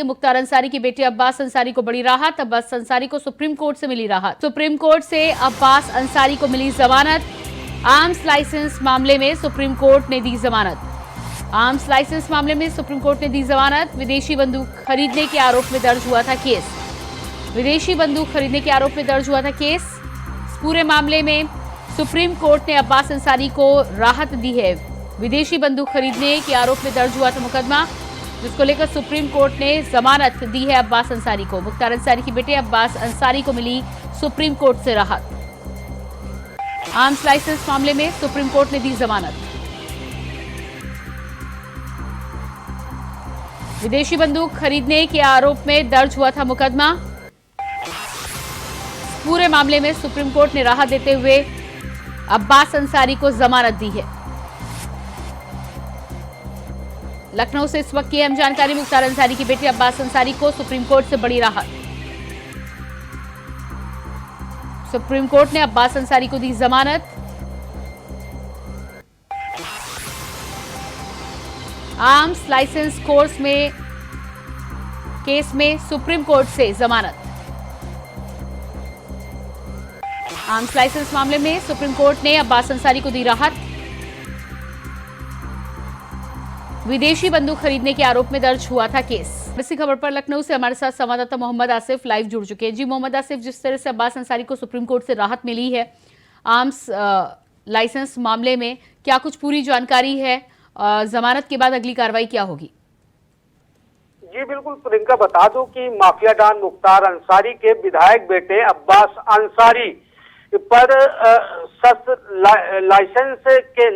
है। मुख्तार अंसारी के बेटे अब्बास अंसारी को बड़ी राहत। अब्बास अंसारी को सुप्रीम कोर्ट से मिली राहत। सुप्रीम कोर्ट से अब्बास अंसारी को मिली जमानत। आर्म्स लाइसेंस मामले में सुप्रीम कोर्ट ने दी जमानत। आर्म्स लाइसेंस मामले में सुप्रीम कोर्ट ने दी जमानत। विदेशी बंदूक खरीदने के आरोप में दर्ज हुआ था केस। विदेशी बंदूक खरीदने के आरोप में दर्ज हुआ था केस। पूरे मामले में सुप्रीम कोर्ट ने अब्बास अंसारी को राहत दी है। विदेशी बंदूक खरीदने के आरोप में दर्ज हुआ था मुकदमा, जिसको लेकर सुप्रीम कोर्ट ने जमानत दी है अब्बास अंसारी को। मुख्तार अंसारी के बेटे अब्बास अंसारी को मिली सुप्रीम कोर्ट से राहत। आर्म्स लाइसेंस मामले में सुप्रीम कोर्ट ने दी जमानत। विदेशी बंदूक खरीदने के आरोप में दर्ज हुआ था मुकदमा। पूरे मामले में सुप्रीम कोर्ट ने राहत देते हुए अब्बास अंसारी को जमानत दी है। लखनऊ से इस वक्त की अहम जानकारी। मुख्तार अंसारी के बेटे अब्बास अंसारी को सुप्रीम कोर्ट से बड़ी राहत। सुप्रीम कोर्ट ने अब्बास अंसारी को दी जमानत। आर्म्स लाइसेंस कोर्स में केस में सुप्रीम कोर्ट से जमानत। आर्म्स लाइसेंस मामले में सुप्रीम कोर्ट ने अब्बास अंसारी को दी राहत। विदेशी बंदूक खरीदने के आरोप में दर्ज हुआ था केस। इसी खबर पर लखनऊ से हमारे साथ संवाददाता मोहम्मद आसिफ लाइव जुड़ चुके हैं। जी मोहम्मद आसिफ, जिस तरह से अब्बास अंसारी को सुप्रीम कोर्ट से राहत मिली है आर्म्स लाइसेंस मामले में, क्या कुछ पूरी जानकारी है? जमानत के बाद अगली कार्रवाई क्या होगी? जी बिल्कुल प्रियंका, बता दूं कि माफिया डॉन मुख्तार अंसारी के विधायक बेटे अब्बास अंसारी पर शस्त्र लाइसेंस के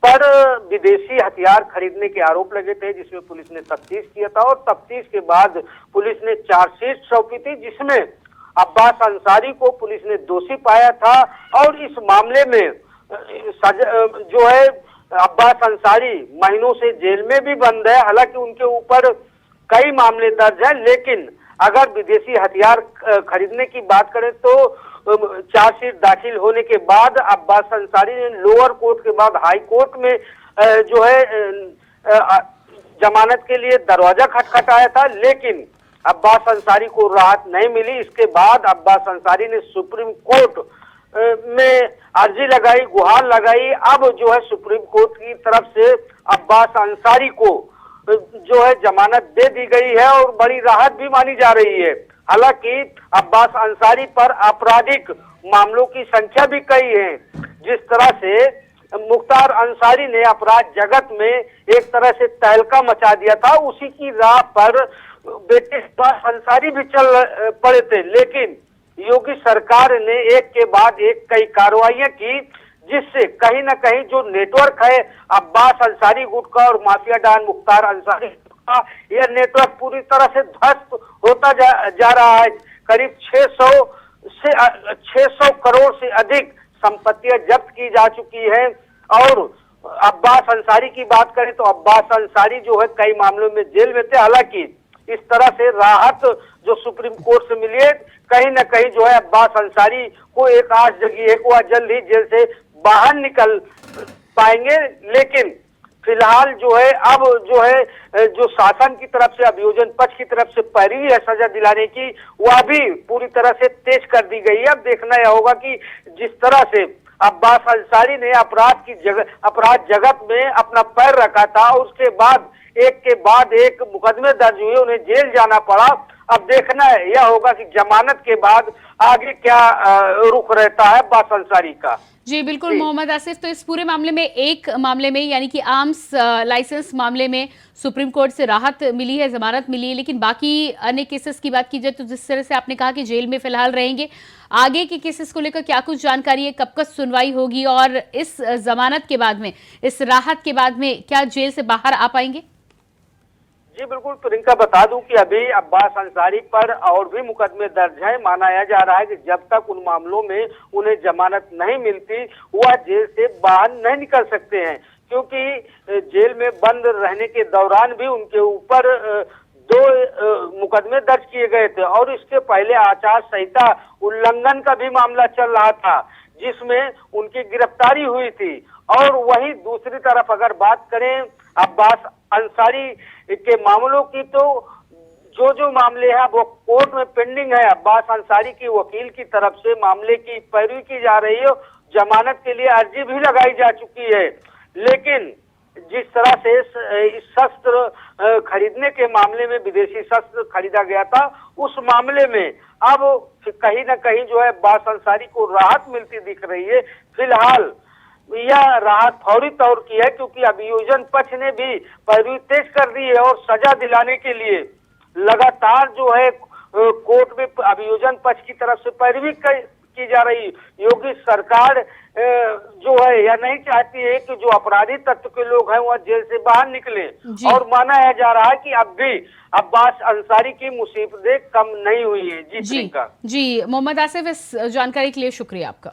पर विदेशी हथियार खरीदने के आरोप लगे थे, जिसमें पुलिस ने तफ्तीश किया था और तफ्तीश के बाद पुलिस ने चार्जशीट सौंपी थी, जिसमें अब्बास अंसारी को पुलिस ने दोषी पाया था। और इस मामले में जो है अब्बास अंसारी महीनों से जेल में भी बंद है। हालांकि उनके ऊपर कई मामले दर्ज हैं, लेकिन अगर विदेशी हथियार खरीदने की बात करें तो चार्जशीट दाखिल होने के बाद अब्बास अंसारी ने लोअर कोर्ट के बाद हाई कोर्ट में जो है जमानत के लिए दरवाजा खटखटाया था, लेकिन अब्बास अंसारी को राहत नहीं मिली। इसके बाद अब्बास अंसारी ने सुप्रीम कोर्ट में अर्जी लगाई, गुहार लगाई। अब जो है सुप्रीम कोर्ट की तरफ से अब्बास अंसारी को जो है जमानत दे दी गई है और बड़ी राहत भी मानी जा रही है। हालांकि अब्बास अंसारी पर आपराधिक मामलों की संख्या भी कई है। जिस तरह से मुख्तार अंसारी ने अपराध जगत में एक तरह से तहलका मचा दिया था, उसी की राह पर बेटे अब्बास अंसारी भी चल पड़े थे, लेकिन योगी सरकार ने एक के बाद एक कई कार्रवाइयां की, जिससे कहीं ना कहीं जो नेटवर्क है अब्बास अंसारी गुट का और माफिया डॉन मुख्तार अंसारी का, यह नेटवर्क पूरी तरह से ध्वस्त होता जा रहा है। करीब 600 करोड़ से अधिक संपत्तियां जब्त की जा चुकी है। और अब्बास अंसारी की बात करें तो अब्बास अंसारी जो है कई मामलों में जेल में थे। हालांकि इस तरह से राहत जो सुप्रीम कोर्ट से मिली है, कहीं ना कहीं जो है अब्बास अंसारी को एक आस जगी है कि वह जल्द ही जेल से बाहर निकल पाएंगे। लेकिन फिलहाल जो है अब जो है जो शासन की तरफ से अभियोजन पक्ष की तरफ से पैरवी है सजा दिलाने की, वह भी पूरी तरह से तेज कर दी गई है। अब देखना यह होगा कि जिस तरह से अब्बास अंसारी ने अपराध जगत में अपना पैर रखा था, उसके बाद एक के बाद एक मुकदमे दर्ज हुए, उन्हें जेल जाना पड़ा। अब देखना यह होगा कि जमानत के बाद आगे क्या रुख रहता है अब्बास अंसारी का। जी बिल्कुल मोहम्मद आसिफ, तो इस पूरे मामले में एक मामले में यानी कि आर्म्स लाइसेंस मामले में सुप्रीम कोर्ट से राहत मिली है, जमानत मिली है, लेकिन बाकी अन्य केसेस की बात की जाए तो जिस तरह से आपने कहा कि जेल में फिलहाल रहेंगे, आगे के केसेस को लेकर क्या कुछ जानकारी है? कब सुनवाई होगी और इस जमानत के बाद में, इस राहत के बाद में क्या जेल से बाहर आ पाएंगे? जी बिल्कुल प्रियंका, बता दूं कि अभी अब्बास अंसारी पर और भी मुकदमे दर्ज हैं। माना जा रहा है कि जब तक उन मामलों में उन्हें जमानत नहीं मिलती वह जेल से बाहर नहीं निकल सकते हैं, क्योंकि जेल में बंद रहने के दौरान भी उनके ऊपर 2 मुकदमे दर्ज किए गए थे और इसके पहले आचार संहिता उल्लंघन का भी मामला चल रहा था, जिसमें उनकी गिरफ्तारी हुई थी। और वहीं दूसरी तरफ अगर बात करें अब्बास अंसारी के मामलों की, तो जो मामले हैं वो कोर्ट में पेंडिंग है। अब्बास अंसारी की वकील की तरफ से मामले की पैरवी की जा रही है, जमानत के लिए अर्जी भी लगाई जा चुकी है। लेकिन जिस तरह से इस शस्त्र खरीदने के मामले में विदेशी शस्त्र खरीदा गया था, उस मामले में अब कहीं ना कहीं जो है अब्बास अंसारी को राहत मिलती दिख रही है। फिलहाल यह राहत फौरी तौर की है, क्योंकि अभियोजन पक्ष ने भी पैरवी तेज कर दी है और सजा दिलाने के लिए लगातार जो है कोर्ट में अभियोजन पक्ष की तरफ से पैरवी की जा रही। योगी सरकार जो है यह नहीं चाहती है कि जो अपराधी तत्व के लोग हैं वह जेल से बाहर निकले, और माना जा रहा है कि अब भी अब्बास अंसारी की मुसीबतें कम नहीं हुई है। जी प्रियंका। जी मोहम्मद आसिफ, इस जानकारी के लिए शुक्रिया आपका।